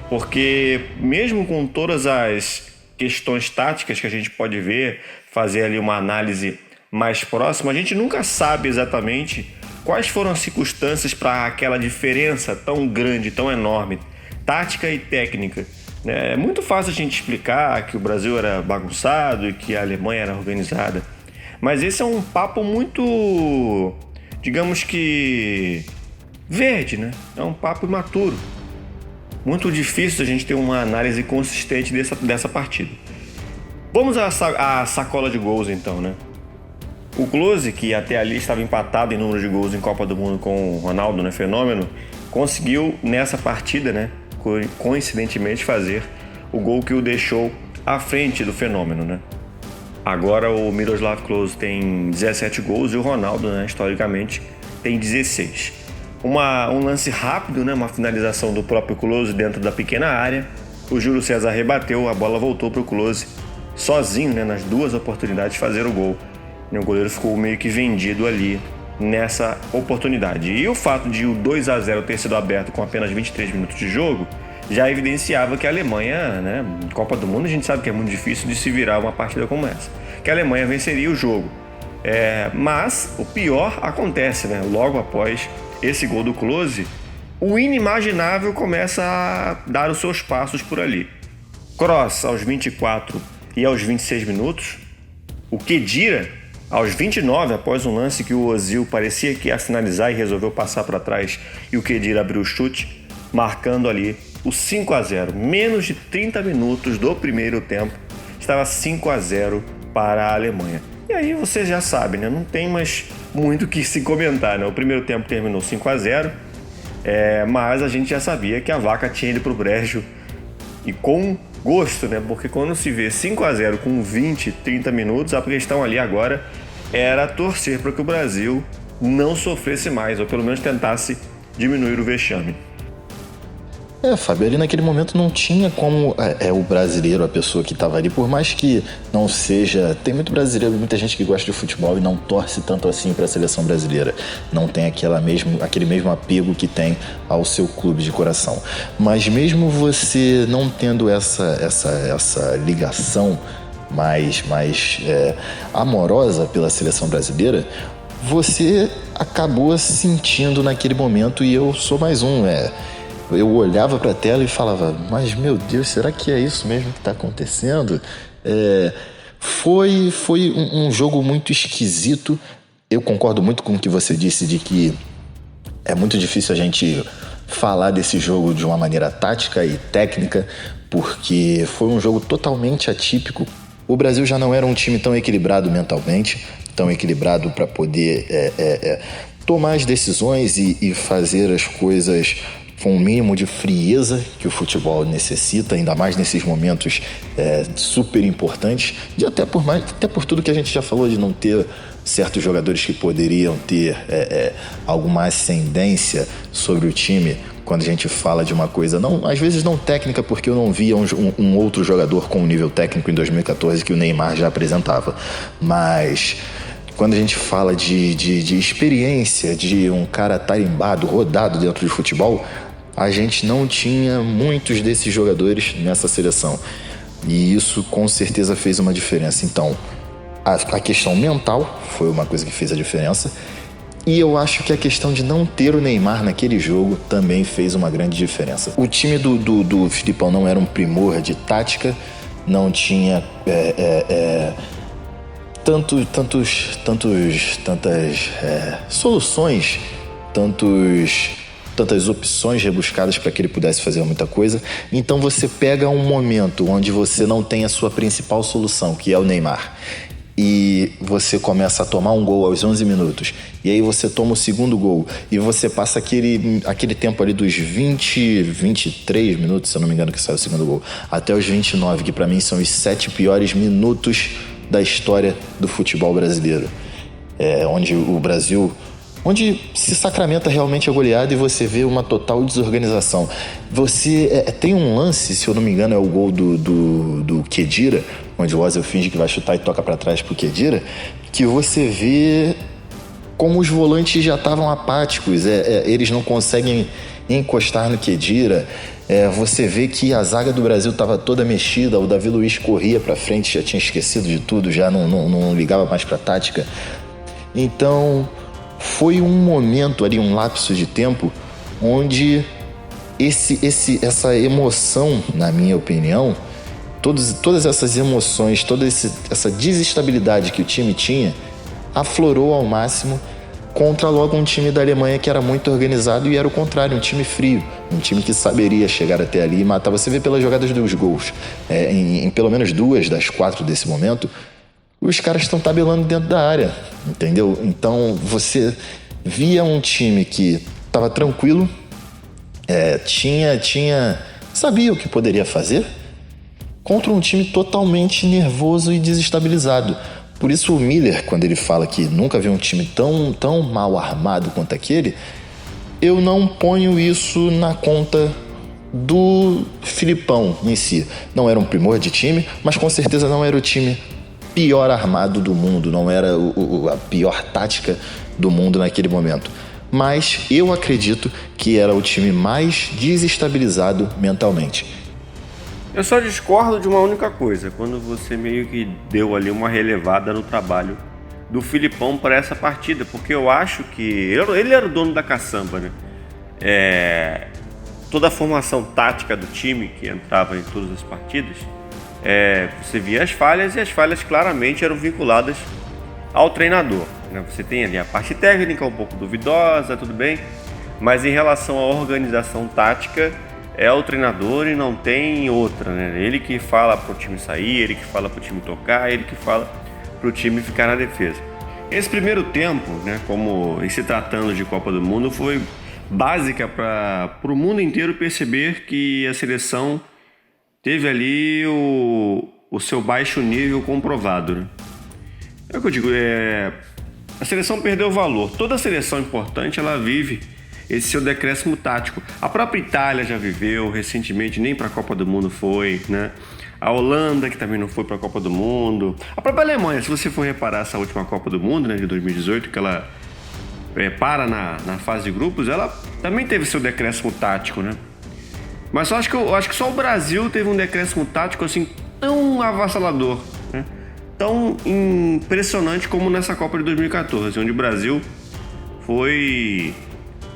Porque mesmo com todas as questões táticas que a gente pode ver, fazer ali uma análise mais próxima, a gente nunca sabe exatamente quais foram as circunstâncias para aquela diferença tão grande, tão enorme, tática e técnica. É muito fácil a gente explicar que o Brasil era bagunçado e que a Alemanha era organizada, mas esse é um papo muito, digamos que, verde, né? É um papo imaturo. Muito difícil a gente ter uma análise consistente dessa partida. Vamos à sacola de gols então, né? O Klose, que até ali estava empatado em número de gols em Copa do Mundo com o Ronaldo, né? Fenômeno, conseguiu nessa partida, né? Coincidentemente fazer o gol que o deixou à frente do Fenômeno, né? Agora o Miroslav Klose tem 17 gols e o Ronaldo, né, historicamente, tem 16. Um lance rápido, né, uma finalização do próprio Klose dentro da pequena área. O Júlio César rebateu, a bola voltou para o Klose sozinho, né, nas duas oportunidades de fazer o gol. E o goleiro ficou meio que vendido ali nessa oportunidade. E o fato de o 2-0 ter sido aberto com apenas 23 minutos de jogo já evidenciava que a Alemanha, né, Copa do Mundo, a gente sabe que é muito difícil de se virar uma partida como essa, que a Alemanha venceria o jogo. Mas o pior acontece, né? Logo após esse gol do Klose, o inimaginável começa a dar os seus passos por ali. Kroos aos 24 e aos 26 minutos, o Khedira aos 29, após um lance que o Ozil parecia que ia finalizar e resolveu passar para trás e o Khedira abriu o chute, marcando ali o 5-0. Menos de 30 minutos do primeiro tempo, estava 5-0 para a Alemanha. E aí você já sabe, né? Não tem mais muito o que se comentar, né? O primeiro tempo terminou 5-0, mas a gente já sabia que a vaca tinha ido para o brejo e com gosto, né? Porque quando se vê 5-0 com 20, 30 minutos, a questão ali agora era torcer para que o Brasil não sofresse mais, ou pelo menos tentasse diminuir o vexame. Fábio, ali naquele momento não tinha como o brasileiro, a pessoa que estava ali, por mais que não seja... Tem muito brasileiro, muita gente que gosta de futebol e não torce tanto assim para a seleção brasileira. Não tem aquele mesmo apego que tem ao seu clube de coração. Mas mesmo você não tendo essa ligação mais amorosa pela seleção brasileira, você acabou sentindo naquele momento, e eu sou mais um, eu olhava para a tela e falava, mas meu Deus, será que é isso mesmo que está acontecendo? Foi um jogo muito esquisito. Eu concordo muito com o que você disse de que é muito difícil a gente falar desse jogo de uma maneira tática e técnica, porque foi um jogo totalmente atípico. O Brasil já não era um time tão equilibrado mentalmente, tão equilibrado para poder tomar as decisões e fazer as coisas com um mínimo de frieza que o futebol necessita, ainda mais nesses momentos super importantes, até por tudo que a gente já falou de não ter certos jogadores que poderiam ter alguma ascendência sobre o time quando a gente fala de uma coisa, não, às vezes não técnica, porque eu não via um outro jogador com um nível técnico em 2014 que o Neymar já apresentava, mas quando a gente fala de experiência, de um cara tarimbado, rodado dentro de futebol, a gente não tinha muitos desses jogadores nessa seleção. E isso com certeza fez uma diferença. Então, a questão mental foi uma coisa que fez a diferença. E eu acho que a questão de não ter o Neymar naquele jogo também fez uma grande diferença. O time do Filipão não era um primor de tática, não tinha tantas soluções, tantas opções rebuscadas para que ele pudesse fazer muita coisa. Então você pega um momento onde você não tem a sua principal solução, que é o Neymar, e você começa a tomar um gol aos 11 minutos, e aí você toma o segundo gol, e você passa aquele tempo ali dos 23 minutos, se eu não me engano, que sai o segundo gol, até os 29, que para mim são os 7 piores minutos da história do futebol brasileiro, onde se sacramenta realmente a goleada e você vê uma total desorganização. Você tem um lance, se eu não me engano, é o gol do Khedira, onde o Ozil finge que vai chutar e toca para trás pro Khedira, que você vê como os volantes já estavam apáticos, eles não conseguem encostar no Khedira. Você vê que a zaga do Brasil estava toda mexida, o Davi Luiz corria para frente, já tinha esquecido de tudo, já não ligava mais para tática. Então foi um momento ali, um lapso de tempo, onde essa emoção, na minha opinião, todas essas emoções, toda essa desestabilidade que o time tinha, aflorou ao máximo contra logo um time da Alemanha que era muito organizado e era o contrário, um time frio, um time que saberia chegar até ali e matar. Você vê pelas jogadas dos gols, em pelo menos 2 das 4 desse momento, os caras estão tabelando dentro da área, entendeu? Então você via um time que estava tranquilo, sabia o que poderia fazer, contra um time totalmente nervoso e desestabilizado. Por isso o Miller, quando ele fala que nunca viu um time tão mal armado quanto aquele, eu não ponho isso na conta do Filipão em si. Não era um primor de time, mas com certeza não era o time pior armado do mundo, não era a pior tática do mundo naquele momento. mas eu acredito que era o time mais desestabilizado mentalmente. Eu só discordo de uma única coisa, quando você meio que deu ali uma relevada no trabalho do Filipão para essa partida, porque eu acho que ele era o dono da caçamba, né? Toda a formação tática do time que entrava em todas as partidas, você via as falhas, e as falhas claramente eram vinculadas ao treinador, né? Você tem ali a parte técnica um pouco duvidosa, tudo bem, mas em relação à organização tática, é o treinador e não tem outra, né? Ele que fala pro time sair, ele que fala pro time tocar, ele que fala pro time ficar na defesa. Esse primeiro tempo, né, como em se tratando de Copa do Mundo, foi básica para o mundo inteiro perceber que a seleção teve ali o seu baixo nível comprovado, né? É o que eu digo, a seleção perdeu o valor. Toda seleção importante, ela vive esse seu decréscimo tático. A própria Itália já viveu recentemente, nem para a Copa do Mundo foi, né? A Holanda, que também não foi para a Copa do Mundo. A própria Alemanha, se você for reparar essa última Copa do Mundo, né, de 2018, que ela para na fase de grupos, ela também teve seu decréscimo tático, né? Mas eu acho que só o Brasil teve um decréscimo tático assim tão avassalador, né? Tão impressionante como nessa Copa de 2014, onde o Brasil foi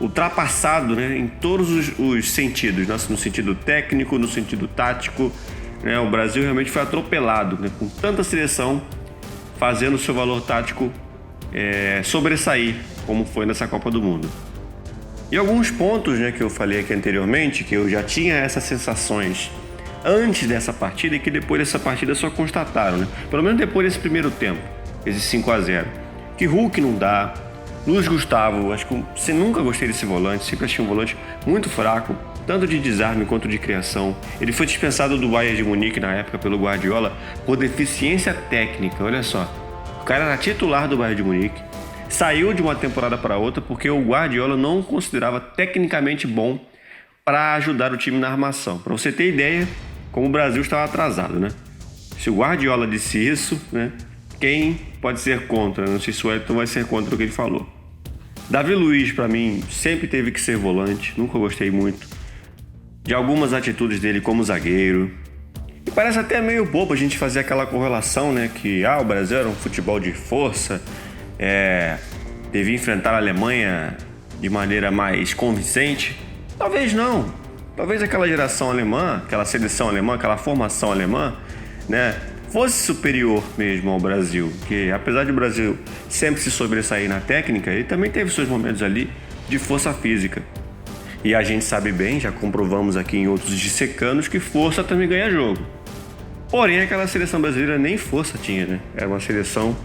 ultrapassado, né, em todos os sentidos, no sentido técnico, no sentido tático, né? O Brasil realmente foi atropelado, né, com tanta seleção fazendo o seu valor tático sobressair, como foi nessa Copa do Mundo. E alguns pontos, né, que eu falei aqui anteriormente, que eu já tinha essas sensações antes dessa partida e que depois dessa partida só constataram, né? Pelo menos depois desse primeiro tempo, esse 5-0, que Hulk não dá, Luiz Gustavo, acho que você nunca gostei desse volante, sempre achei um volante muito fraco, tanto de desarme quanto de criação. Ele foi dispensado do Bayern de Munique na época pelo Guardiola por deficiência técnica, olha só. O cara era titular do Bayern de Munique, saiu de uma temporada para outra porque o Guardiola não o considerava tecnicamente bom para ajudar o time na armação. Para você ter ideia, como o Brasil estava atrasado, né? Se o Guardiola disse isso, né, quem pode ser contra? Não sei se o Wellington vai ser contra o que ele falou. Davi Luiz, para mim, sempre teve que ser volante, nunca gostei muito de algumas atitudes dele como zagueiro. E parece até meio bobo a gente fazer aquela correlação, né, que o Brasil era um futebol de força, devia enfrentar a Alemanha de maneira mais convincente. Talvez não. Talvez aquela geração alemã, aquela seleção alemã, aquela formação alemã, né, fosse superior mesmo ao Brasil, que apesar de o Brasil sempre se sobressair na técnica, ele também teve seus momentos ali de força física. E a gente sabe bem, já comprovamos aqui em outros dissecanos, que força também ganha jogo. Porém, aquela seleção brasileira nem força tinha, né? Era uma seleção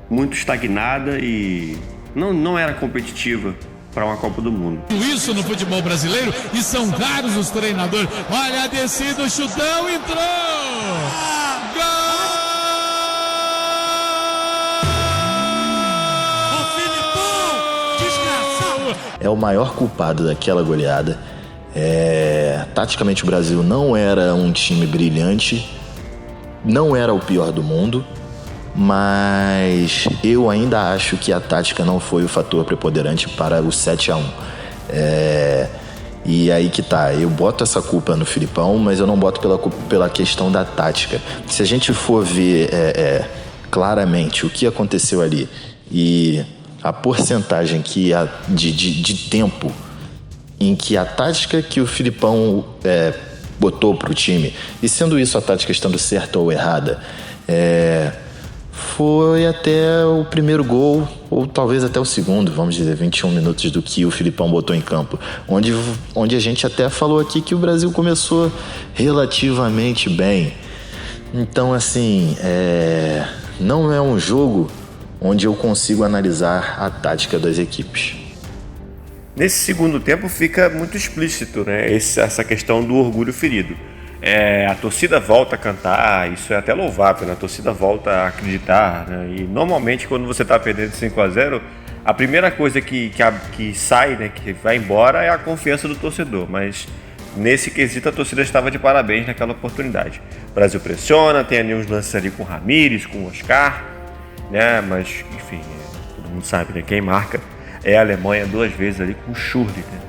muito estagnada e não era competitiva para uma Copa do Mundo. Isso no futebol brasileiro, e são raros os treinadores. Olha a descida, o chutão entrou! Gol! O Filipão! Desgraçado! É o maior culpado daquela goleada. Taticamente o Brasil não era um time brilhante, não era o pior do mundo, mas eu ainda acho que a tática não foi o fator preponderante para o 7-1. E aí que tá, eu boto essa culpa no Filipão, mas eu não boto pela questão da tática. Se a gente for ver claramente o que aconteceu ali e a porcentagem de tempo em que a tática que o Filipão botou pro time, e sendo isso a tática estando certa ou errada, foi até o primeiro gol, ou talvez até o segundo, vamos dizer, 21 minutos do que o Filipão botou em campo, onde a gente até falou aqui que o Brasil começou relativamente bem. Então, assim, não é um jogo onde eu consigo analisar a tática das equipes. Nesse segundo tempo fica muito explícito, né, essa questão do orgulho ferido. A torcida volta a cantar, isso é até louvável, né? A torcida volta a acreditar, né? E normalmente quando você está perdendo 5-0, a primeira coisa que sai, né, que vai embora, é a confiança do torcedor, mas nesse quesito a torcida estava de parabéns naquela oportunidade. O Brasil pressiona, tem ali uns lances ali com o Ramires, com o Oscar, né? Mas enfim, todo mundo sabe, né, quem marca a Alemanha 2 vezes ali com o Schürrle, né?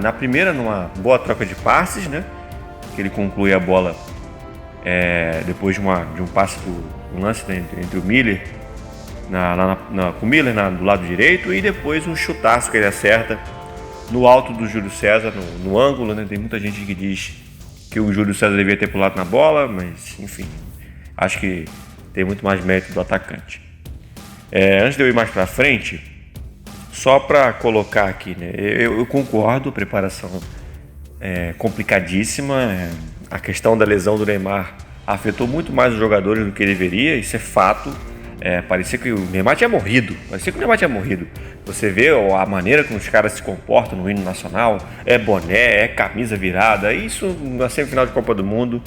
Na primeira, numa boa troca de passes, né? Que ele conclui a bola depois de um passe um lance, né, entre o Miller com o Miller do lado direito, e depois um chutaço que ele acerta no alto do Júlio César, no ângulo, né? Tem muita gente que diz que o Júlio César devia ter pulado na bola, mas enfim, acho que tem muito mais mérito do atacante. Antes de eu ir mais para frente, só para colocar aqui, né? Eu concordo, a preparação complicadíssima. A questão da lesão do Neymar afetou muito mais os jogadores do que deveria, isso é fato. Parecia que o Neymar tinha morrido. Você vê a maneira como os caras se comportam no hino nacional, boné, camisa virada, isso na semifinal de Copa do Mundo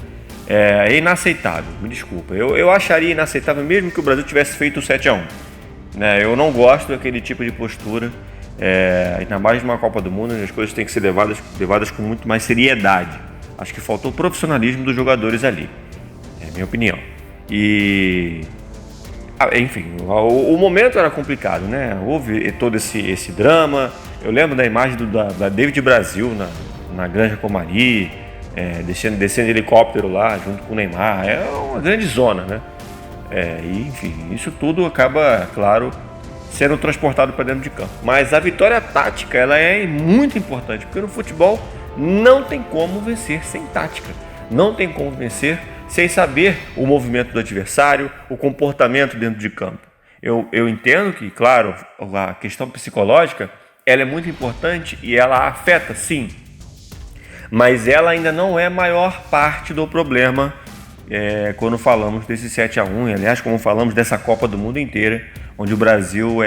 é inaceitável, me desculpa. Eu acharia inaceitável mesmo que o Brasil tivesse feito o 7-1. Né? Eu não gosto daquele tipo de postura, ainda mais numa Copa do Mundo, onde as coisas têm que ser levadas com muito mais seriedade. Acho que faltou profissionalismo dos jogadores ali, é a minha opinião. Enfim, o momento era complicado, né? Houve todo esse drama. Eu lembro da imagem da David Brasil na Granja Comari, descendo de helicóptero lá junto com o Neymar. É uma grande zona, né? Enfim, isso tudo acaba, claro, sendo transportado para dentro de campo. Mas a vitória tática, ela é muito importante, porque no futebol não tem como vencer sem tática. Não tem como vencer sem saber o movimento do adversário, o comportamento dentro de campo. Eu entendo que, claro, a questão psicológica ela é muito importante e ela afeta, sim, mas ela ainda não é a maior parte do problema quando falamos desse 7-1, aliás, como falamos dessa Copa do Mundo inteira, onde o Brasil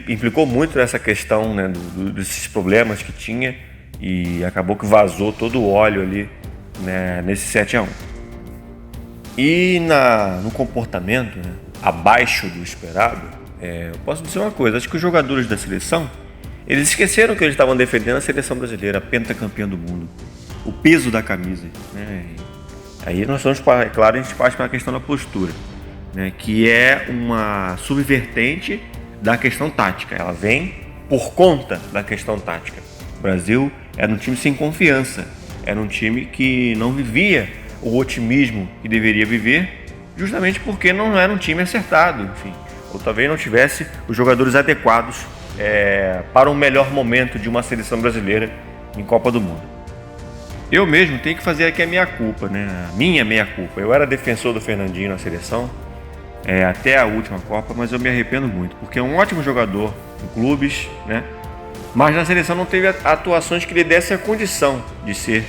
implicou muito nessa questão, né, desses problemas que tinha, e acabou que vazou todo o óleo ali, né, nesse 7-1. E no comportamento, né, abaixo do esperado, eu posso dizer uma coisa: acho que os jogadores da seleção, eles esqueceram que eles estavam defendendo a seleção brasileira, a pentacampeã do mundo, o peso da camisa, né? Aí nós vamos, claro, a gente parte para a questão da postura, né, que é uma subvertente da questão tática. Ela vem por conta da questão tática. O Brasil era um time sem confiança, era um time que não vivia o otimismo que deveria viver, justamente porque não era um time acertado, enfim, ou talvez não tivesse os jogadores adequados para um melhor momento de uma seleção brasileira em Copa do Mundo. Eu mesmo tenho que fazer aqui a minha culpa, né? A minha meia-culpa. Eu era defensor do Fernandinho na seleção até a última Copa, mas eu me arrependo muito, porque é um ótimo jogador em clubes, né? Mas na seleção não teve atuações que lhe dessem a condição de ser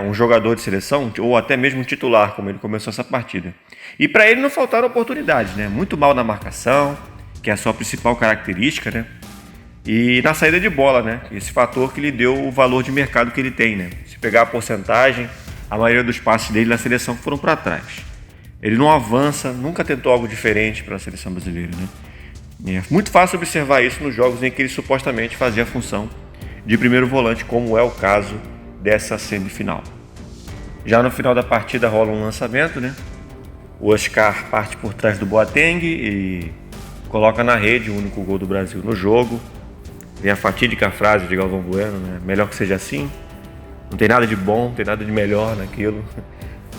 um jogador de seleção, ou até mesmo um titular, como ele começou essa partida. E para ele não faltaram oportunidades, né? Muito mal na marcação, que é a sua principal característica, né? E na saída de bola, né? Esse fator que lhe deu o valor de mercado que ele tem, né? Se pegar a porcentagem, a maioria dos passes dele na seleção foram para trás. Ele não avança, nunca tentou algo diferente para a seleção brasileira, né? É muito fácil observar isso nos jogos em que ele supostamente fazia a função de primeiro volante, como é o caso dessa semifinal. Já no final da partida rola um lançamento, né? O Oscar parte por trás do Boateng e coloca na rede o único gol do Brasil no jogo. Vem a fatídica frase de Galvão Bueno, né? Melhor que seja assim. Não tem nada de bom, não tem nada de melhor naquilo.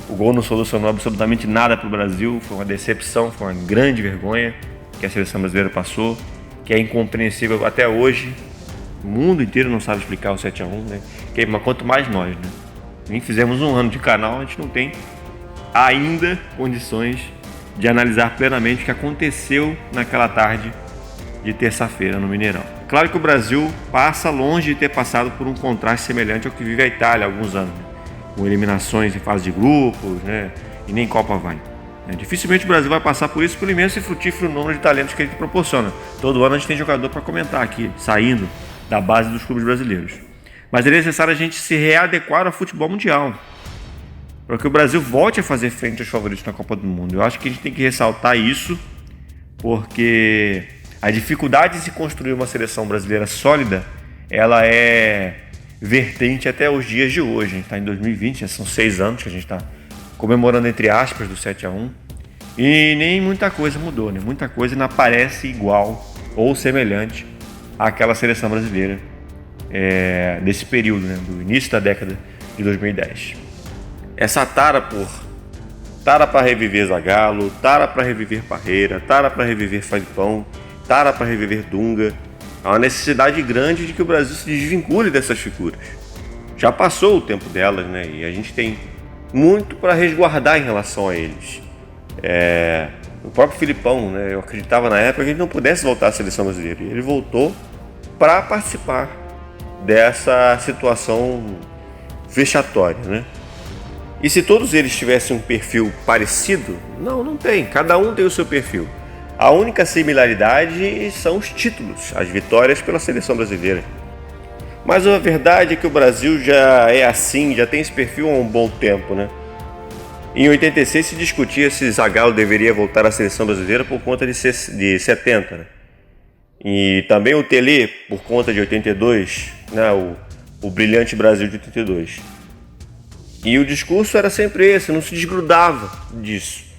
O gol não solucionou absolutamente nada para o Brasil. Foi uma decepção, foi uma grande vergonha que a seleção brasileira passou, que é incompreensível até hoje. O mundo inteiro não sabe explicar o 7-1, né? Mas quanto mais nós, né? Nem fizemos um ano de canal, a gente não tem ainda condições de analisar plenamente o que aconteceu naquela tarde de terça-feira no Mineirão. Claro que o Brasil passa longe de ter passado por um contraste semelhante ao que vive a Itália há alguns anos, né? Com eliminações em fase de grupos, né? E nem Copa vai. Dificilmente o Brasil vai passar por isso pelo imenso e frutífero número de talentos que ele proporciona. Todo ano a gente tem jogador para comentar aqui, saindo da base dos clubes brasileiros. Mas é necessário a gente se readequar ao futebol mundial, para que o Brasil volte a fazer frente aos favoritos na Copa do Mundo. Eu acho que a gente tem que ressaltar isso, porque a dificuldade de se construir uma seleção brasileira sólida, ela é vertente até os dias de hoje. A gente está em 2020, já são 6 anos que a gente está comemorando, entre aspas, do 7-1. E nem muita coisa mudou, né? Muita coisa não aparece igual ou semelhante àquela seleção brasileira desse período, né? Do início da década de 2010. Essa tara para reviver Zagallo, tara para reviver Parreira, tara para reviver Felipão, tara para reviver Dunga. Há uma necessidade grande de que o Brasil se desvincule dessas figuras. Já passou o tempo delas, né? E a gente tem muito para resguardar em relação a eles. O próprio Felipão, né? Eu acreditava na época que ele não pudesse voltar à seleção brasileira. E ele voltou para participar dessa situação vexatória, né? E se todos eles tivessem um perfil parecido? Não tem. Cada um tem o seu perfil. A única similaridade são os títulos, as vitórias pela seleção brasileira. Mas a verdade é que o Brasil já é assim, já tem esse perfil há um bom tempo, né? Em 86 se discutia se Zagallo deveria voltar à seleção brasileira por conta de 70, né? E também o Tele por conta de 82, né? O brilhante Brasil de 82. E o discurso era sempre esse, não se desgrudava disso.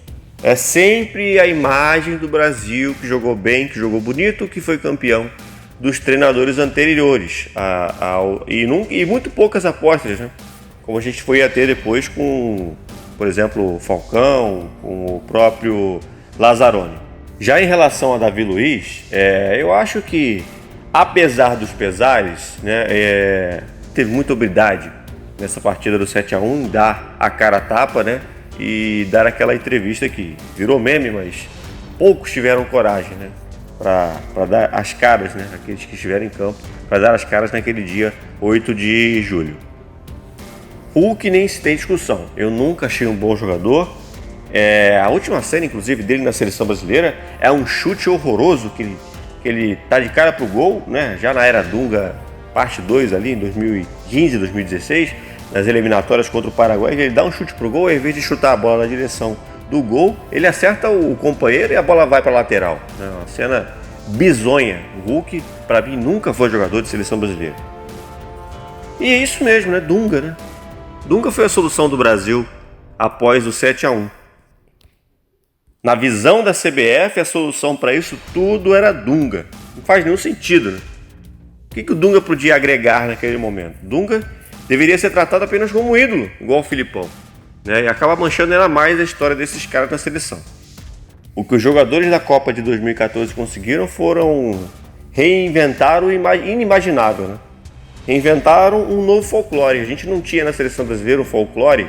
É sempre a imagem do Brasil que jogou bem, que jogou bonito, que foi campeão dos treinadores anteriores. E muito poucas apostas, né? Como a gente foi a ter depois com, por exemplo, o Falcão, com o próprio Lazzaroni. Já em relação a Davi Luiz, eu acho que, apesar dos pesares, né, teve muita habilidade nessa partida do 7-1, dar a cara a tapa, né? E dar aquela entrevista que virou meme, mas poucos tiveram coragem, né? Para dar as caras, né? Aqueles que estiveram em campo, para dar as caras naquele dia 8 de julho. Hulk nem se tem discussão. Eu nunca achei um bom jogador. A última cena, inclusive, dele na seleção brasileira é um chute horroroso que ele tá de cara pro gol, né? Já na era Dunga, parte 2 ali, em 2015, 2016, nas eliminatórias contra o Paraguai, ele dá um chute pro gol, e, ao invés de chutar a bola na direção do gol, ele acerta o companheiro e a bola vai para a lateral. Uma cena bizonha. O Hulk, para mim, nunca foi jogador de seleção brasileira. E é isso mesmo, né? Dunga, né? Dunga foi a solução do Brasil após o 7-1. Na visão da CBF, a solução para isso tudo era Dunga. Não faz nenhum sentido, né? O que o Dunga podia agregar naquele momento? Dunga deveria ser tratado apenas como um ídolo, igual o Felipão, né? E acaba manchando ainda mais a história desses caras na seleção. O que os jogadores da Copa de 2014 conseguiram foram reinventar o inimaginável, né? Reinventaram um novo folclore. A gente não tinha na seleção brasileira um folclore,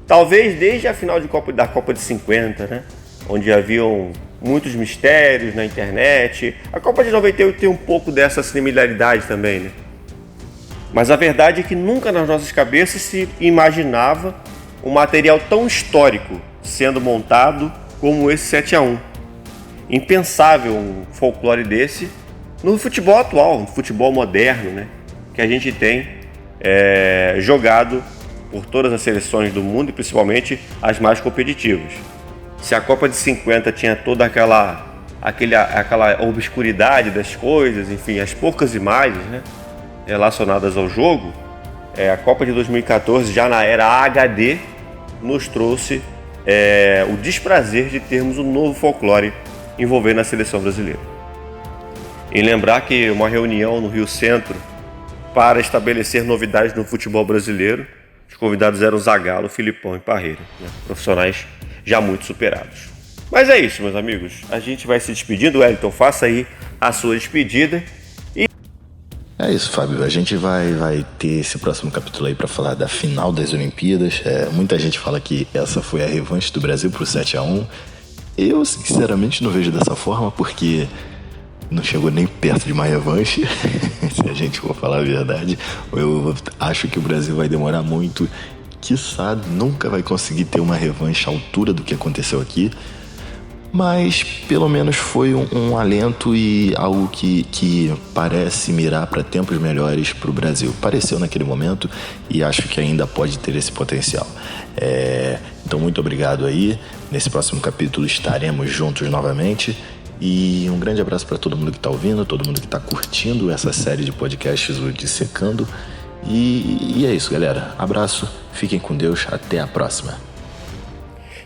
talvez desde a final da Copa de 50, né? Onde haviam muitos mistérios na internet. A Copa de 98 tem um pouco dessa similaridade também, né? Mas a verdade é que nunca nas nossas cabeças se imaginava um material tão histórico sendo montado como esse 7-1. Impensável um folclore desse no futebol atual, no futebol moderno, né? Que a gente tem jogado por todas as seleções do mundo e principalmente as mais competitivas. Se a Copa de 50 tinha toda aquela obscuridade das coisas, enfim, as poucas imagens, né, relacionadas ao jogo, a Copa de 2014, já na era HD, nos trouxe o desprazer de termos um novo folclore envolvendo a seleção brasileira. E lembrar que uma reunião no Rio Centro para estabelecer novidades no futebol brasileiro, os convidados eram Zagallo, Felipão e Parreira, né, profissionais já muito superados. Mas é isso, meus amigos. A gente vai se despedindo. Wellington, faça aí a sua despedida. É isso, Fábio. A gente vai ter esse próximo capítulo aí para falar da final das Olimpíadas. Muita gente fala que essa foi a revanche do Brasil pro 7-1. Eu, sinceramente, não vejo dessa forma, porque não chegou nem perto de uma revanche, se a gente for falar a verdade. Eu acho que o Brasil vai demorar muito, quiçá nunca vai conseguir ter uma revanche à altura do que aconteceu aqui. Mas pelo menos foi um alento e algo que parece mirar para tempos melhores para o Brasil. Pareceu naquele momento e acho que ainda pode ter esse potencial. Então muito obrigado aí. Nesse próximo capítulo estaremos juntos novamente. E um grande abraço para todo mundo que está ouvindo, todo mundo que está curtindo essa série de podcasts, o Dissecando. E é isso, galera. Abraço, fiquem com Deus, até a próxima.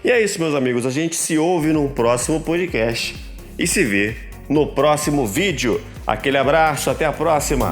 E é isso, meus amigos, a gente se ouve num próximo podcast e se vê no próximo vídeo. Aquele abraço, até a próxima!